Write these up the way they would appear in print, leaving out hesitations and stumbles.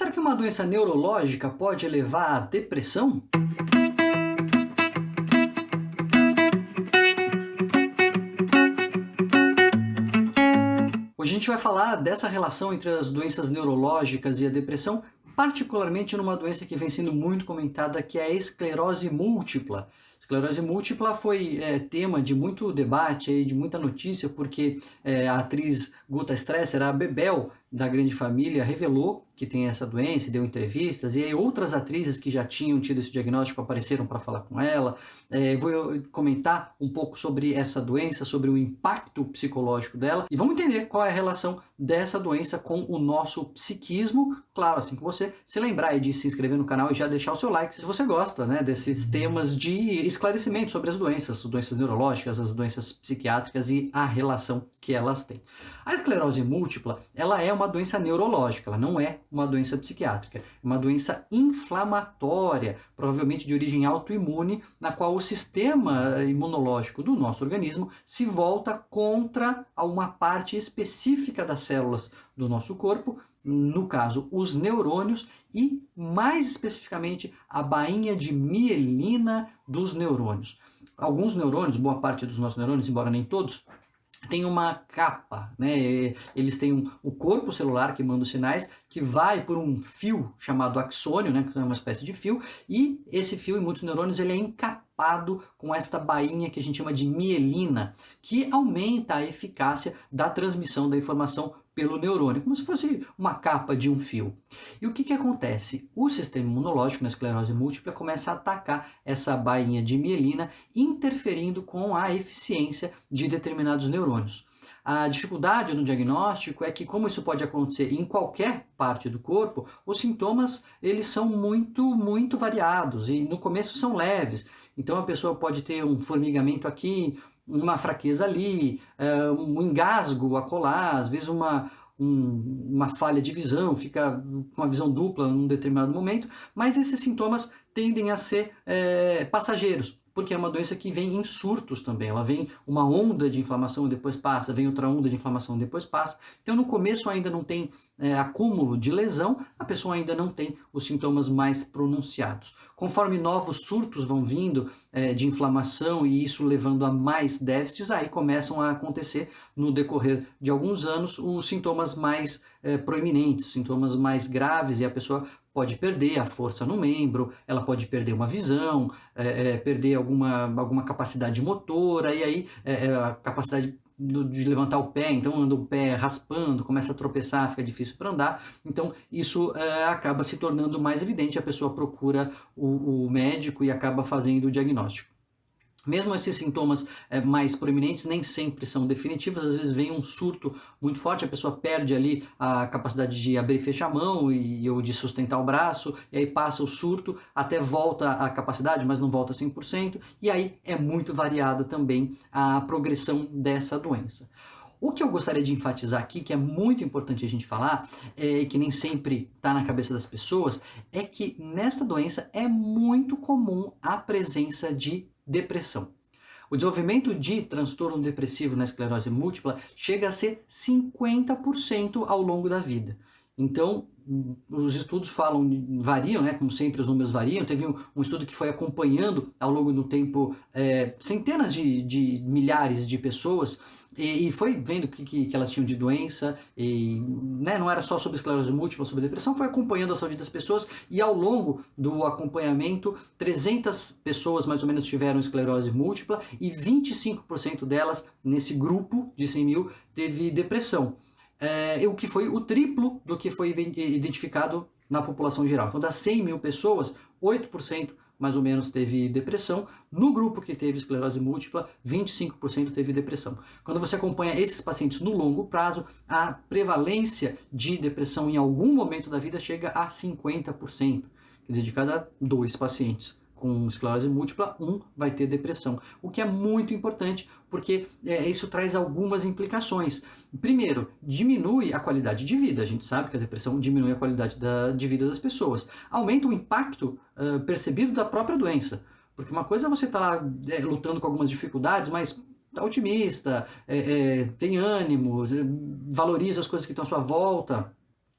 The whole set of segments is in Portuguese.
Será que uma doença neurológica pode levar à depressão? Hoje a gente vai falar dessa relação entre as doenças neurológicas e a depressão, particularmente numa doença que vem sendo muito comentada, que é a esclerose múltipla. Esclerose múltipla foi tema de muito debate, aí, de muita notícia, porque a atriz Guta Stresser, a Bebel da Grande Família, revelou que tem essa doença, deu entrevistas, e aí outras atrizes que já tinham tido esse diagnóstico apareceram para falar com ela. Vou comentar um pouco sobre essa doença, sobre o impacto psicológico dela, e vamos entender qual é a relação dessa doença com o nosso psiquismo. Claro, assim que você se lembrar de se inscrever no canal e já deixar o seu like se você gosta, né, desses temas de esclarecimento sobre as doenças neurológicas, as doenças psiquiátricas e a relação que elas têm. A esclerose múltipla, ela é uma doença neurológica, ela não é uma doença psiquiátrica, é uma doença inflamatória, provavelmente de origem autoimune, na qual o sistema imunológico do nosso organismo se volta contra uma parte específica das células do nosso corpo, no caso, os neurônios e, mais especificamente, a bainha de mielina dos neurônios. Alguns neurônios, boa parte dos nossos neurônios, embora nem todos, tem uma capa, né? Eles têm o corpo celular que manda os sinais, que vai por um fio chamado axônio, né? Que é uma espécie de fio, e esse fio, em muitos neurônios, ele é encapado com esta bainha que a gente chama de mielina, que aumenta a eficácia da transmissão da informação pelo neurônio, como se fosse uma capa de um fio. E o que acontece? O sistema imunológico na esclerose múltipla começa a atacar essa bainha de mielina, interferindo com a eficiência de determinados neurônios. A dificuldade no diagnóstico é que, como isso pode acontecer em qualquer parte do corpo, os sintomas eles são muito variados e no começo são leves. Então a pessoa pode ter um formigamento aqui, uma fraqueza ali, um engasgo acolá, às vezes uma falha de visão, fica com uma visão dupla em um determinado momento, mas esses sintomas tendem a ser passageiros, porque é uma doença que vem em surtos também. Ela vem uma onda de inflamação e depois passa, vem outra onda de inflamação e depois passa. Então, no começo ainda não tem acúmulo de lesão, a pessoa ainda não tem os sintomas mais pronunciados. Conforme novos surtos vão vindo de inflamação e isso levando a mais déficits, aí começam a acontecer no decorrer de alguns anos os sintomas mais proeminentes, os sintomas mais graves, e a pessoa pode perder a força no membro, ela pode perder uma visão, perder alguma capacidade motora, e aí a capacidade de levantar o pé, então anda o pé raspando, começa a tropeçar, fica difícil para andar. Então isso acaba se tornando mais evidente, a pessoa procura o médico e acaba fazendo o diagnóstico. Mesmo esses sintomas mais proeminentes nem sempre são definitivos, às vezes vem um surto muito forte, a pessoa perde ali a capacidade de abrir e fechar a mão ou de sustentar o braço, e aí passa o surto, até volta a capacidade, mas não volta 100%, e aí é muito variada também a progressão dessa doença. O que eu gostaria de enfatizar aqui, que é muito importante a gente falar, que nem sempre está na cabeça das pessoas, é que nesta doença é muito comum a presença de depressão. O desenvolvimento de transtorno depressivo na esclerose múltipla chega a ser 50% ao longo da vida. Então, os estudos variam, né? Como sempre os números variam. Teve um estudo que foi acompanhando ao longo do tempo centenas de milhares de pessoas e foi vendo o que elas tinham de doença, e né, não era só sobre esclerose múltipla, sobre depressão, foi acompanhando a saúde das pessoas, e ao longo do acompanhamento 300 pessoas mais ou menos tiveram esclerose múltipla e 25% delas nesse grupo de 100 mil teve depressão. O que foi o triplo do que foi identificado na população geral. Então, das 100 mil pessoas, 8% mais ou menos teve depressão. No grupo que teve esclerose múltipla, 25% teve depressão. Quando você acompanha esses pacientes no longo prazo, a prevalência de depressão em algum momento da vida chega a 50%. Quer dizer, de cada 2 pacientes com esclerose múltipla, 1 vai ter depressão. O que é muito importante, porque isso traz algumas implicações. Primeiro, diminui a qualidade de vida. A gente sabe que a depressão diminui a qualidade de vida das pessoas. Aumenta o impacto percebido da própria doença. Porque uma coisa é você estar lá lutando com algumas dificuldades, mas está otimista, tem ânimo, valoriza as coisas que estão à sua volta.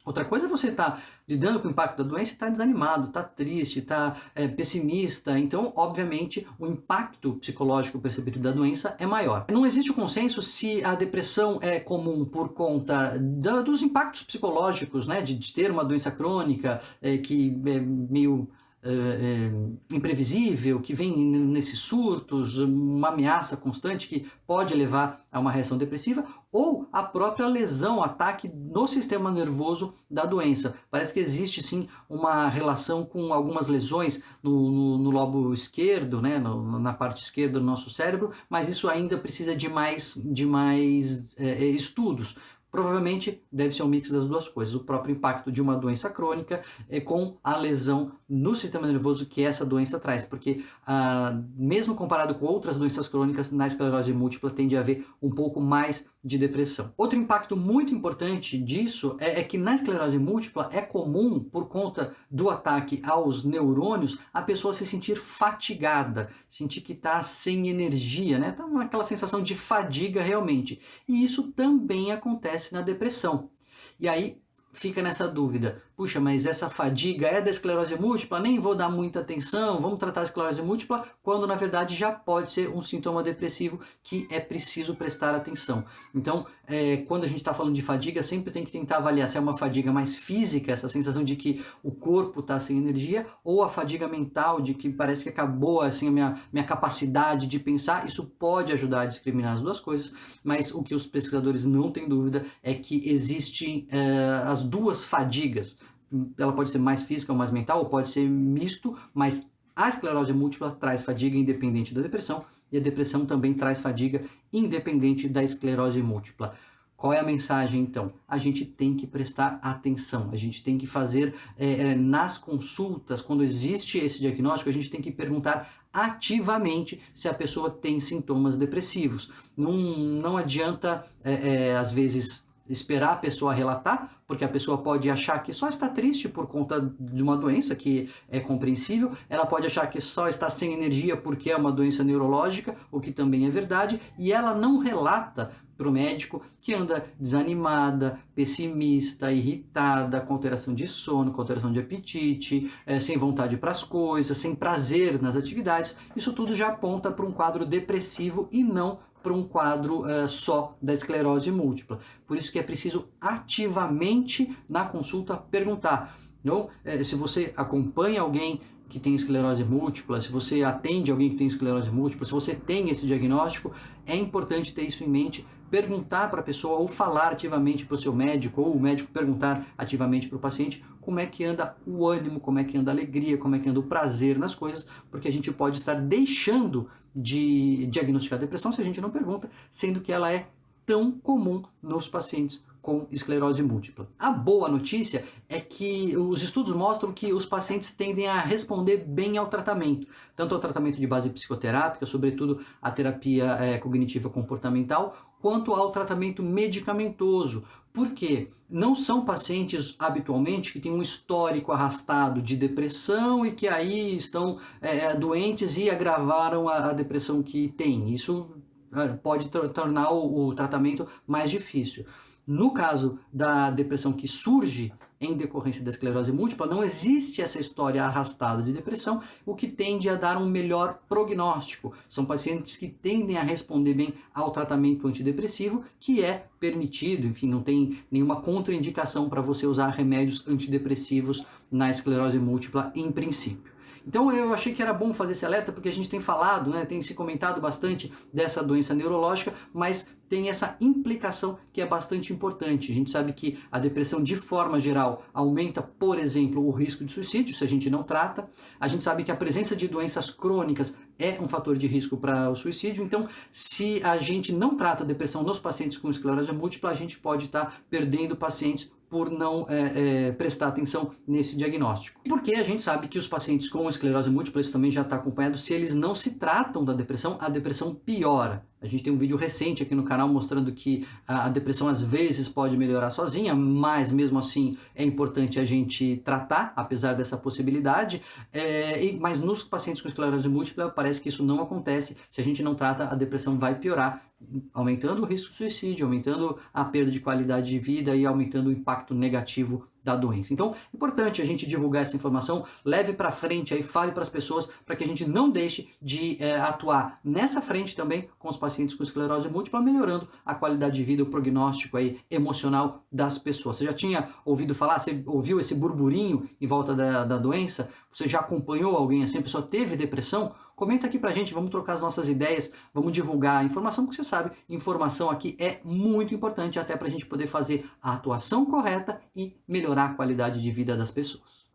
Outra coisa é você estar lidando com o impacto da doença e estar desanimado, estar triste, estar pessimista. Então, obviamente, o impacto psicológico percebido da doença é maior. Não existe consenso se a depressão é comum por conta dos impactos psicológicos, né, de ter uma doença crônica que é meio imprevisível, que vem nesses surtos, uma ameaça constante que pode levar a uma reação depressiva, ou a própria lesão, ataque no sistema nervoso da doença. Parece que existe sim uma relação com algumas lesões no lobo esquerdo, né, na parte esquerda do nosso cérebro, mas isso ainda precisa de mais estudos. Provavelmente deve ser um mix das duas coisas, o próprio impacto de uma doença crônica com a lesão no sistema nervoso que essa doença traz, porque mesmo comparado com outras doenças crônicas, na esclerose múltipla tende a haver um pouco mais de depressão. Outro impacto muito importante disso é que na esclerose múltipla é comum, por conta do ataque aos neurônios, a pessoa se sentir fatigada, sentir que está sem energia, né? Tá aquela sensação de fadiga realmente. E isso também acontece na depressão. E aí fica nessa dúvida, puxa, mas essa fadiga é da esclerose múltipla? Nem vou dar muita atenção, vamos tratar a esclerose múltipla, quando na verdade já pode ser um sintoma depressivo que é preciso prestar atenção. Então, quando a gente está falando de fadiga, sempre tem que tentar avaliar se é uma fadiga mais física, essa sensação de que o corpo está sem energia, ou a fadiga mental, de que parece que acabou assim, a minha capacidade de pensar. Isso pode ajudar a discriminar as duas coisas, mas o que os pesquisadores não têm dúvida é que existem as duas fadigas. Ela pode ser mais física ou mais mental, ou pode ser misto, mas a esclerose múltipla traz fadiga independente da depressão, e a depressão também traz fadiga independente da esclerose múltipla. Qual é a mensagem, então? A gente tem que prestar atenção, a gente tem que fazer nas consultas, quando existe esse diagnóstico, a gente tem que perguntar ativamente se a pessoa tem sintomas depressivos. Não adianta, às vezes, esperar a pessoa relatar, porque a pessoa pode achar que só está triste por conta de uma doença, que é compreensível, ela pode achar que só está sem energia porque é uma doença neurológica, o que também é verdade, e ela não relata para o médico que anda desanimada, pessimista, irritada, com alteração de sono, com alteração de apetite, sem vontade para as coisas, sem prazer nas atividades. Isso tudo já aponta para um quadro depressivo e não para um quadro só da esclerose múltipla. Por isso que é preciso ativamente na consulta perguntar. Então, se você acompanha alguém que tem esclerose múltipla, se você atende alguém que tem esclerose múltipla, se você tem esse diagnóstico, é importante ter isso em mente, perguntar para a pessoa ou falar ativamente para o seu médico, ou o médico perguntar ativamente para o paciente como é que anda o ânimo, como é que anda a alegria, como é que anda o prazer nas coisas, porque a gente pode estar deixando de diagnosticar depressão se a gente não pergunta, sendo que ela é tão comum nos pacientes com esclerose múltipla. A boa notícia é que os estudos mostram que os pacientes tendem a responder bem ao tratamento, tanto ao tratamento de base psicoterápica, sobretudo a terapia cognitiva comportamental, quanto ao tratamento medicamentoso. Por quê? Não são pacientes habitualmente que têm um histórico arrastado de depressão e que aí estão doentes e agravaram a depressão que têm. Isso pode tornar o tratamento mais difícil. No caso da depressão que surge em decorrência da esclerose múltipla, não existe essa história arrastada de depressão, o que tende a dar um melhor prognóstico. São pacientes que tendem a responder bem ao tratamento antidepressivo, que é permitido, enfim, não tem nenhuma contraindicação para você usar remédios antidepressivos na esclerose múltipla em princípio. Então eu achei que era bom fazer esse alerta, porque a gente tem falado, né, tem se comentado bastante dessa doença neurológica, mas tem essa implicação que é bastante importante. A gente sabe que a depressão, de forma geral, aumenta, por exemplo, o risco de suicídio, se a gente não trata. A gente sabe que a presença de doenças crônicas é um fator de risco para o suicídio. Então, se a gente não trata a depressão nos pacientes com esclerose múltipla, a gente pode estar perdendo pacientes por não prestar atenção nesse diagnóstico. Porque a gente sabe que os pacientes com esclerose múltipla, isso também já está acompanhado, se eles não se tratam da depressão, a depressão piora. A gente tem um vídeo recente aqui no canal mostrando que a depressão às vezes pode melhorar sozinha, mas mesmo assim é importante a gente tratar, apesar dessa possibilidade. Mas nos pacientes com esclerose múltipla parece que isso não acontece. Se a gente não trata, a depressão vai piorar, aumentando o risco de suicídio, aumentando a perda de qualidade de vida e aumentando o impacto negativo da doença. Então, é importante a gente divulgar essa informação, leve para frente, aí fale para as pessoas, para que a gente não deixe de atuar nessa frente também com os pacientes com esclerose múltipla, melhorando a qualidade de vida, o prognóstico aí emocional das pessoas. Você já tinha ouvido falar, você ouviu esse burburinho em volta da doença? Você já acompanhou alguém assim? A pessoa teve depressão? Comenta aqui pra gente, vamos trocar as nossas ideias, vamos divulgar a informação, porque você sabe, informação aqui é muito importante até para a gente poder fazer a atuação correta e melhorar a qualidade de vida das pessoas.